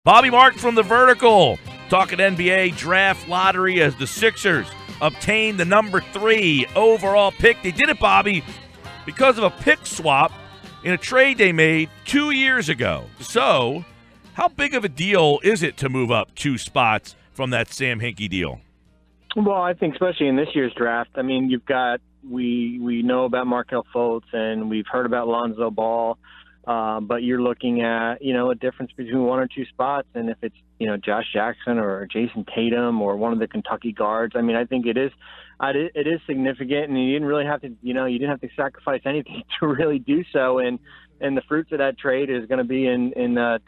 Bobby Marks from The Vertical, talking NBA draft lottery as the Sixers obtained the number 3 overall pick. They did it, Bobby, because of a pick swap in a trade they made 2 years ago. So, how big of a deal is it to move up 2 spots from that Sam Hinkie deal? Well, I think especially in this year's draft, I mean, you've got we know about Markelle Fultz and we've heard about Lonzo Ball. But you're looking at, a difference between 1 or 2 spots. And if it's, Josh Jackson or Jason Tatum or one of the Kentucky guards, I mean, I think it is significant, and you didn't really have to, you didn't have to sacrifice anything to really do so. And the fruits of that trade is going to be in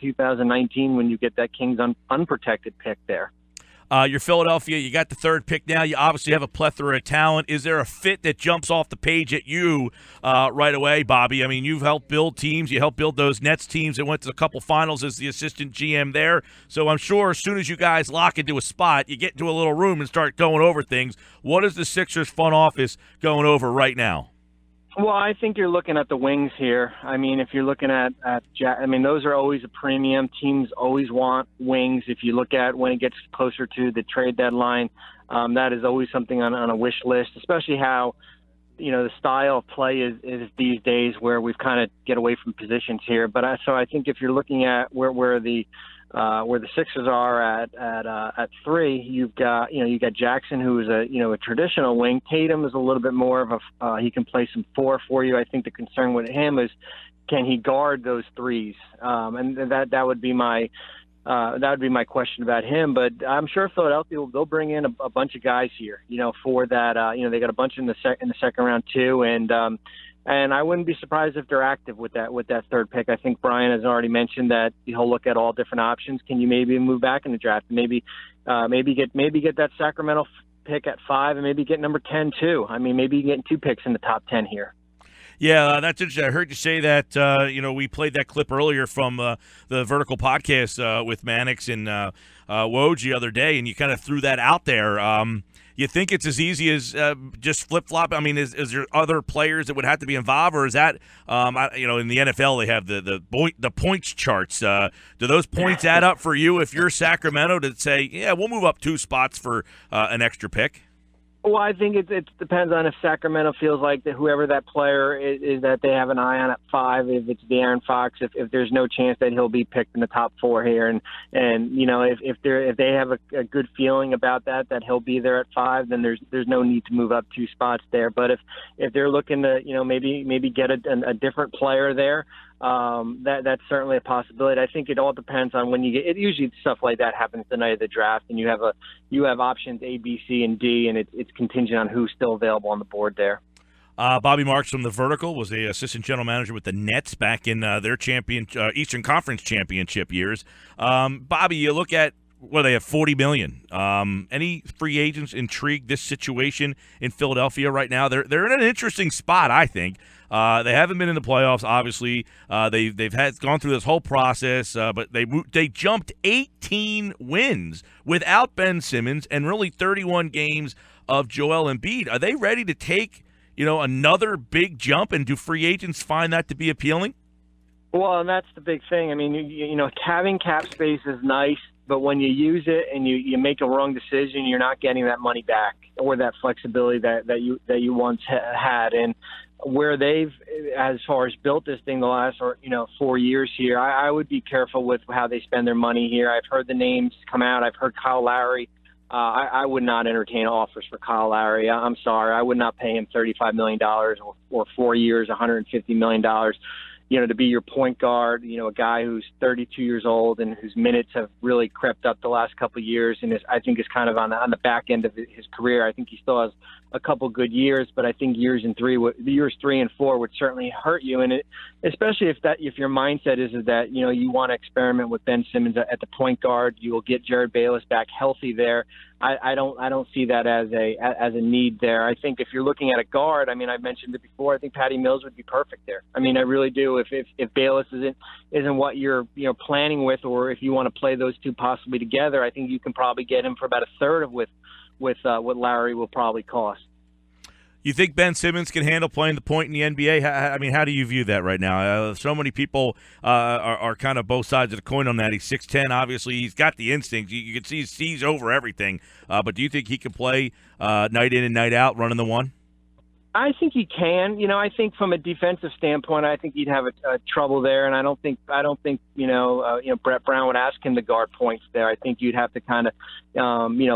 2019 when you get that Kings unprotected pick there. You're Philadelphia. You got the 3rd pick now. You obviously have a plethora of talent. Is there a fit that jumps off the page at you right away, Bobby? I mean, you've helped build teams. You helped build those Nets teams that went to a couple finals as the assistant GM there. So I'm sure as soon as you guys lock into a spot, you get into a little room and start going over things. What is the Sixers front office going over right now? Well, I think you're looking at the wings here. I mean, if you're looking at those are always a premium. Teams always want wings. If you look at when it gets closer to the trade deadline, that is always something on a wish list, especially how, the style of play is these days where we've kind of get away from positions here. But so I think if you're looking at where the Sixers are at 3, you got Jackson, who is a traditional wing. Tatum is a little bit more of a he can play some 4 for you. I think the concern with him is, can he guard those threes? And that would be my question about him. But I'm sure Philadelphia they'll bring in a bunch of guys here, for that. They got a bunch in the second round too, and I wouldn't be surprised if they're active with that 3rd pick. I think Brian has already mentioned that he'll look at all different options. Can you maybe move back in the draft? Maybe get that Sacramento pick at 5, and maybe get number 10 too. I mean, maybe you get 2 picks in the top 10 here. Yeah, that's interesting. I heard you say that, we played that clip earlier from the Vertical podcast with Mannix and Woj the other day, and you kind of threw that out there. You think it's as easy as just flip-flop? I mean, is there other players that would have to be involved, or is that, in the NFL they have the points charts. Do those points add up for you if you're Sacramento to say, yeah, we'll move up 2 spots for an extra pick? Well, I think it depends on if Sacramento feels like that whoever that player is that they have an eye on at 5. If it's De'Aaron Fox, if there's no chance that he'll be picked in the top 4 here, and if they have a good feeling about that he'll be there at 5, then there's no need to move up 2 spots there. But if they're looking to maybe get a different player there, that's certainly a possibility. I think it all depends on when you get it. Usually stuff like that happens the night of the draft, and you have options A, B, C, and D, and it's contingent on who's still available on the board there. Bobby Marks from The Vertical was the assistant general manager with the Nets back in their Eastern Conference championship years. Bobby, you look at they have $40 million. Any free agents intrigue this situation in Philadelphia right now? They're in an interesting spot, I think. They haven't been in the playoffs, obviously. They've gone through this whole process, but they jumped 18 wins without Ben Simmons and really 31 games of Joel Embiid. Are they ready to take another big jump, and do free agents find that to be appealing? Well, and that's the big thing. I mean, having cap space is nice, but when you use it and you make a wrong decision, you're not getting that money back or that flexibility that you once had. And where they've, as far as built this thing the last 4 years here, I would be careful with how they spend their money here. I've heard the names come out. I've heard Kyle Lowry. I would not entertain offers for Kyle Lowry. I'm sorry. I would not pay him $35 million or 4 years, $150 million. To be your point guard, a guy who's 32 years old and whose minutes have really crept up the last couple of years, and I think is kind of on the back end of his career. I think he still has a couple good years, but I think years 3 and 4 would certainly hurt you, and especially if your mindset is that you want to experiment with Ben Simmons at the point guard, you will get Jared Bayless back healthy there. I don't see that as a need there. I think if you're looking at a guard, I mean, I mentioned it before. I think Patty Mills would be perfect there. I mean, I really do. If Bayless isn't what you're planning with, or if you want to play those two possibly together, I think you can probably get him for about a third of what Lowry will probably cost. You think Ben Simmons can handle playing the point in the NBA? I mean, how do you view that right now? So many people are kind of both sides of the coin on that. He's 6'10". Obviously, he's got the instincts. You can see he sees over everything. But do you think he can play night in and night out running the one? I think he can. I think from a defensive standpoint, I think he'd have a trouble there, and I don't think Brett Brown would ask him to guard points there. I think you'd have to kind of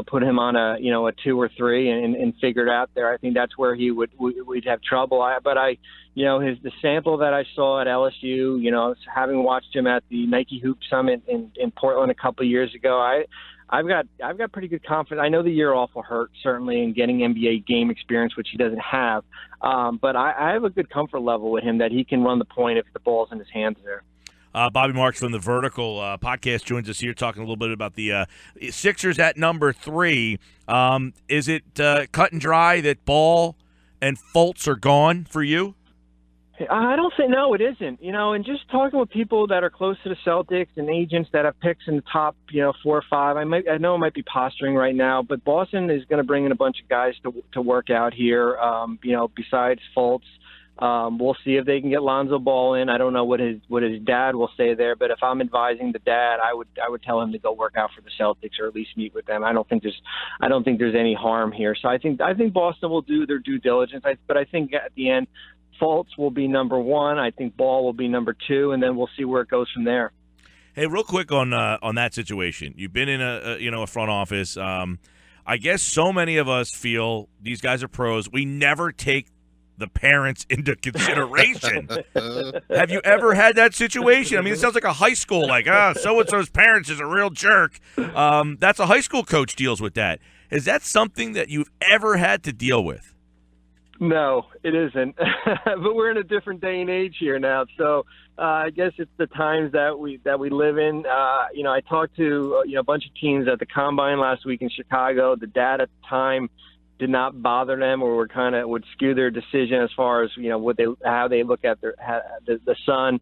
put him on a 2 or 3 and figure it out there. I think that's where we'd have trouble. The sample that I saw at LSU, having watched him at the Nike Hoop Summit in Portland a couple of years ago, I've got pretty good confidence. I know the year off will hurt, certainly, in getting NBA game experience, which he doesn't have. But I have a good comfort level with him that he can run the point if the ball's in his hands there. Bobby Marks from the Vertical podcast joins us here talking a little bit about the Sixers at number 3. Is it cut and dry that Ball and Fultz are gone for you? I don't think, no, it isn't. And just talking with people that are close to the Celtics and agents that have picks in the top, 4 or 5, I know it might be posturing right now, but Boston is going to bring in a bunch of guys to work out here, besides Fultz. We'll see if they can get Lonzo Ball in. I don't know what his dad will say there, but if I'm advising the dad, I would tell him to go work out for the Celtics or at least meet with them. I don't think there's any harm here. So I think Boston will do their due diligence, but I think at the end, Fultz will be number 1. I think Ball will be number 2, and then we'll see where it goes from there. Hey, real quick on that situation. You've been in a front office. I guess so many of us feel these guys are pros. We never take the parents into consideration. Have you ever had that situation? I mean, it sounds like a high school, so-and-so's parents is a real jerk. That's a high school coach deals with that. Is that something that you've ever had to deal with? No, it isn't. But we're in a different day and age here now. So I guess it's the times that we live in. I talked to a bunch of teams at the Combine last week in Chicago. The dad at the time did not bother them, or would skew their decision as far as how they look at the son.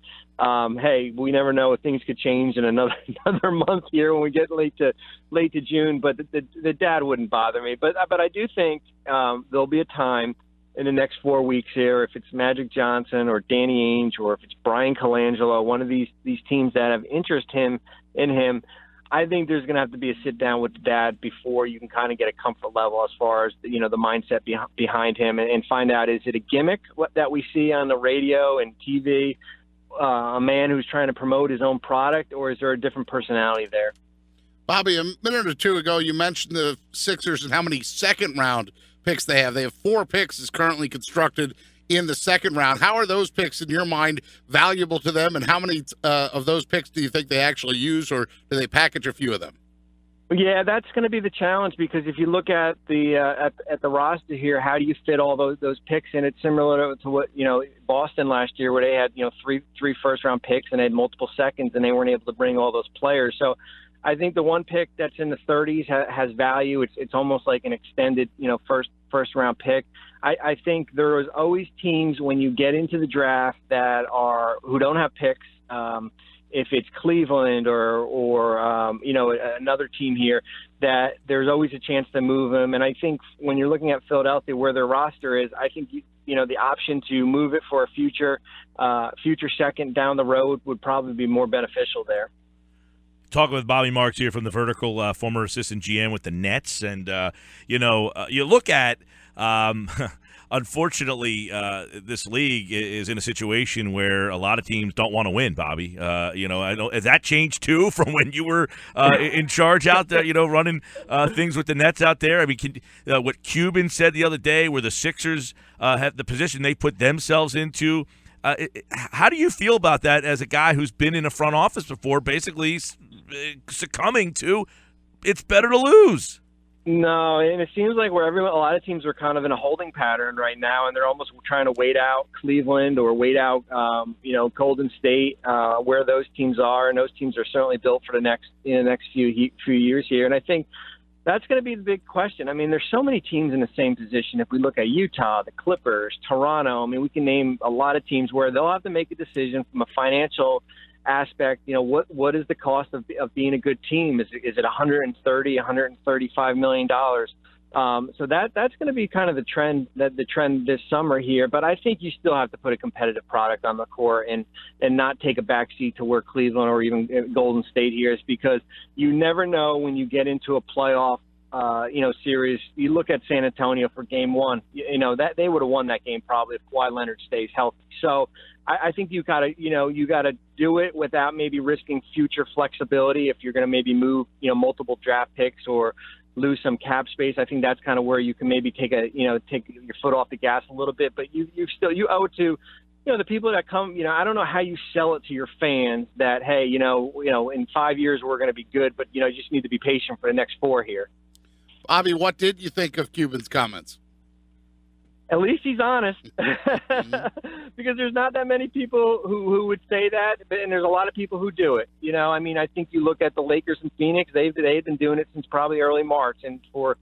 Hey, we never know if things could change in another month here when we get late to June. But the dad wouldn't bother me. But I do think there'll be a time in the next 4 weeks here, if it's Magic Johnson or Danny Ainge or if it's Brian Colangelo, one of these teams that have interest in him, I think there's going to have to be a sit down with the dad before you can kind of get a comfort level as far as the mindset behind him and find out, is it a gimmick that we see on the radio and TV, a man who's trying to promote his own product, or is there a different personality there? Bobby, a minute or two ago, you mentioned the Sixers and how many second-round picks they have. They have 4 picks as currently constructed in the second round. How are those picks, in your mind, valuable to them, and how many of those picks do you think they actually use, or do they package a few of them? Yeah, that's going to be the challenge, because if you look at the at the roster here, how do you fit all those picks in? It's similar to what Boston last year, where they had three first-round picks and they had multiple seconds, and they weren't able to bring all those players. So I think the one pick that's in the 30s has value. It's almost like an extended, first round pick. I think there is always teams when you get into the draft who don't have picks. If it's Cleveland or another team here, that there's always a chance to move them. And I think when you're looking at Philadelphia, where their roster is, I think the option to move it for a future second down the road would probably be more beneficial there. Talking with Bobby Marks here from the Vertical, former assistant GM with the Nets. And, you look at, unfortunately, this league is in a situation where a lot of teams don't want to win, Bobby. Has that changed, too, from when you were in charge out there, running things with the Nets out there? I mean, what Cuban said the other day, where the Sixers have the position they put themselves into, how do you feel about that as a guy who's been in a front office before, basically succumbing to it's better to lose? No, and it seems like a lot of teams are kind of in a holding pattern right now, and they're almost trying to wait out Cleveland or wait out, Golden State, where those teams are, and those teams are certainly built for the next few years here. And I think that's going to be the big question. I mean, there's so many teams in the same position. If we look at Utah, the Clippers, Toronto, I mean, we can name a lot of teams where they'll have to make a decision from a financial aspect. What is the cost of being a good team? Is it $135 million? So that's going to be kind of the trend this summer here. But I think you still have to put a competitive product on the court and not take a backseat to where Cleveland or even Golden State here is, because you never know when you get into a playoff series. You look at San Antonio for game one, that they would have won that game probably if Kawhi Leonard stays healthy. So I think you gotta do it without maybe risking future flexibility. If you're going to maybe move, multiple draft picks or lose some cap space, I think that's kind of where you can maybe take your foot off the gas a little bit, but you owe it to, the people that come, I don't know how you sell it to your fans that, hey, in 5 years we're going to be good, but, you just need to be patient for the next 4 here. Bobby, what did you think of Cuban's comments? At least he's honest, because there's not that many people who would say that, and there's a lot of people who do it. I think you look at the Lakers in Phoenix; they've been doing it since probably early March, and for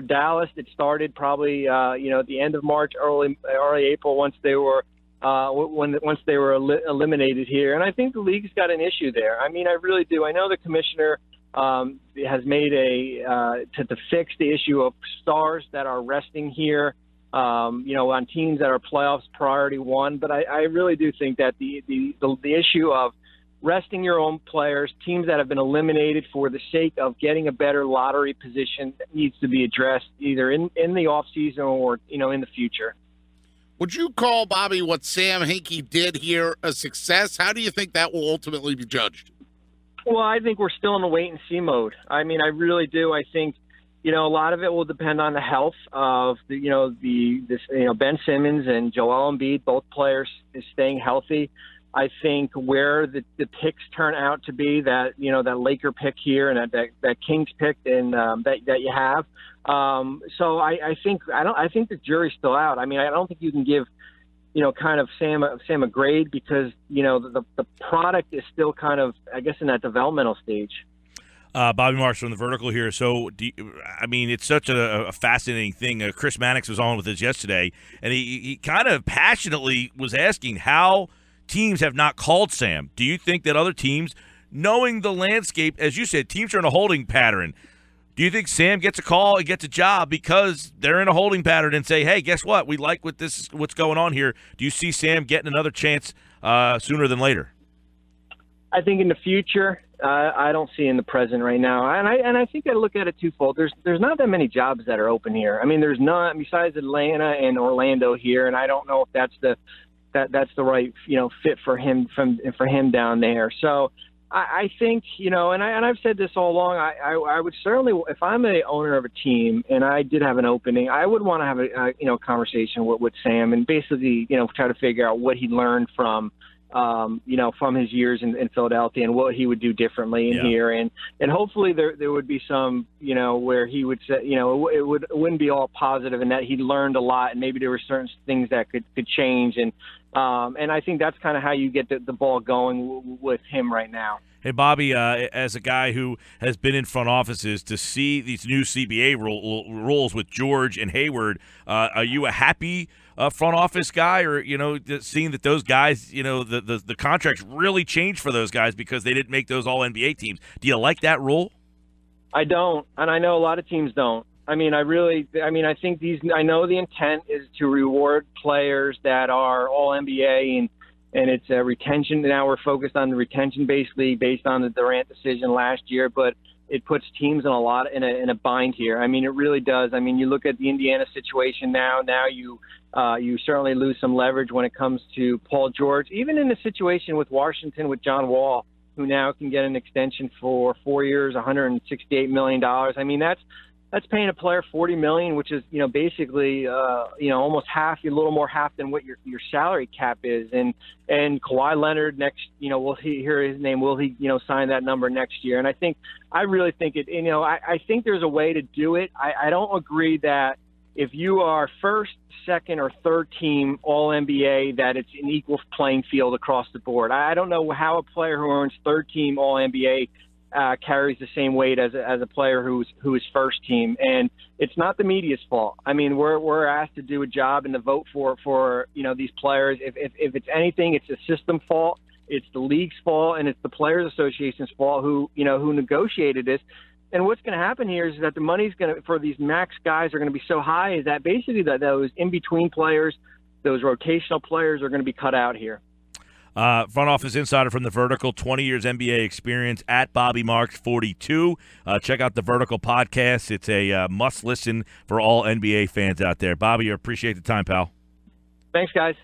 Dallas, it started probably at the end of March, early April, once they were eliminated here. And I think the league's got an issue there. I really do. I know the commissioner has made to fix the issue of stars that are resting here. On teams that are playoffs priority one, but I really do think that the issue of resting your own players, teams that have been eliminated for the sake of getting a better lottery position, needs to be addressed either in the offseason or in the future. Would you call, Bobby, what Sam Hinkie did here a success? How do you think that will ultimately be judged? Well, I think we're still in a wait and see mode. I really do. I think a lot of it will depend on the health of Ben Simmons and Joel Embiid, both players is staying healthy. I think where the picks turn out to be, that Laker pick here and that Kings pick and that you have. So I think the jury's still out. I don't think you can give kind of Sam a grade, because the product is still kind of, I guess, in that developmental stage. Bobby Marks from The Vertical here. So, it's such a fascinating thing. Chris Mannix was on with us yesterday, and he kind of passionately was asking how teams have not called Sam. Do you think that other teams, knowing the landscape, as you said, teams are in a holding pattern, do you think Sam gets a call and gets a job because they're in a holding pattern and say, hey, guess what? We like what's going on here. Do you see Sam getting another chance sooner than later? I think in the future, I don't see in the present right now, and I think I look at it twofold. There's not that many jobs that are open here. There's none besides Atlanta and Orlando here, and I don't know if that's the right fit for him down there. So I think and I've said this all along. I would certainly, if I'm a owner of a team and I did have an opening, I would want to have a conversation with Sam and basically try to figure out what he learned from his years in Philadelphia and what he would do differently in here. And hopefully there would be some, where he would say, it wouldn't be all positive, and that he learned a lot, and maybe there were certain things that could change. And I think that's kind of how you get the ball going with him right now. Hey, Bobby, as a guy who has been in front offices, to see these new CBA rules with George and Hayward, are you a happy front office guy, or seeing that those guys, the contracts really changed for those guys because they didn't make those all NBA teams? Do you like that rule? I don't, and I know a lot of teams don't. I think I know the intent is to reward players that are all NBA, and it's a retention. Now we're focused on the retention basically based on the Durant decision last year, but it puts teams in a bind here. It really does. You look at the Indiana situation now. Now you certainly lose some leverage when it comes to Paul George. Even in the situation with Washington with John Wall, who now can get an extension for 4 years, $168 million. That's paying a player $40 million, which is basically almost half, a little more half than what your salary cap is. And Kawhi Leonard next, will he hear his name? Will he sign that number next year? And I really think it. I think there's a way to do it. I don't agree that if you are first, second, or third team All NBA, that it's an equal playing field across the board. I don't know how a player who earns third team All NBA carries the same weight as a player who is first team. And it's not the media's fault. We're asked to do a job and to vote for these players. If it's anything, it's a system fault. It's the league's fault, and it's the Players Association's fault who negotiated this. And what's going to happen here is that the money's going to, for these max guys, are going to be so high that basically those in-between players, those rotational players, are going to be cut out here. Front office insider from The Vertical, 20 years NBA experience, at Bobby Marks 42. Check out The Vertical podcast. It's a must-listen for all NBA fans out there. Bobby, I appreciate the time, pal. Thanks, guys.